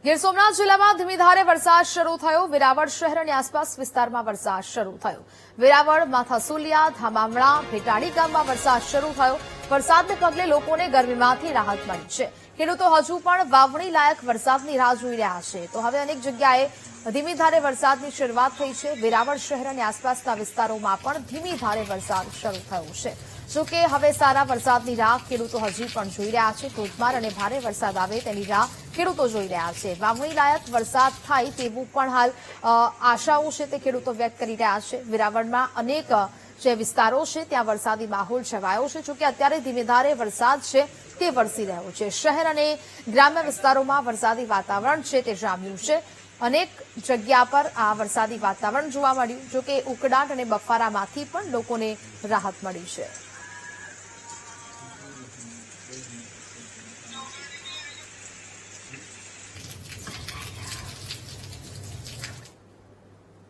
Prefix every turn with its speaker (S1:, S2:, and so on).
S1: ગીર સોમનાથ જિલ્લામાં ધીમી ધારે વરસાદ શરૂ થયો। વેરાવળ શહેર અને આસપાસ વિસ્તારમાં વરસાદ શરૂ થયો। વેરાવળ, માથાસુલિયા, ધામામણા, ભેટાડી ગામમાં વરસાદ શરૂ થયો। વરસાદને પગલે લોકોને ગરમીમાંથી રાહત મળી છે। ખેડૂતો હજુ પણ વાવણી લાયક વરસાદની રાહ જોઈ રહ્યા છે, તો હવે અનેક જગ્યાએ ધીમી ધારે વરસાદની શરૂઆત થઈ છે। વેરાવળ શહેર અને આસપાસના વિસ્તારોમાં પણ ધીમી ધારે વરસાદ શરૂ થયો છે। જોકે હવે સારા વરસાદની રાહ ખેડૂતો હજી પણ જોઈ રહ્યા છે। ધોધમાર અને ભારે વરસાદ આવે તેની રાહ ખેડૂતો જોઈ રહ્યા છે। વાવણી લાયક વરસાદ થાય તેવું પણ હાલ આશાઓ છે તે ખેડૂતો વ્યક્ત કરી રહ્યા છે। વેરાવળમાં અનેક જે વિસ્તારો છે ત્યાં વરસાદી માહોલ છવાયો છે। જોકે અત્યારે ધીમે ધારે વરસાદ છે તે વરસી રહ્યો છે। શહેર અને ગ્રામ્ય વિસ્તારોમાં વરસાદી વાતાવરણ છે તે જામ્યું છે। અનેક જગ્યા પર આ વરસાદી વાતાવરણ જોવા મળ્યું। જોકે ઉકળાટ અને બફારામાંથી પણ લોકોને રાહત મળી છે।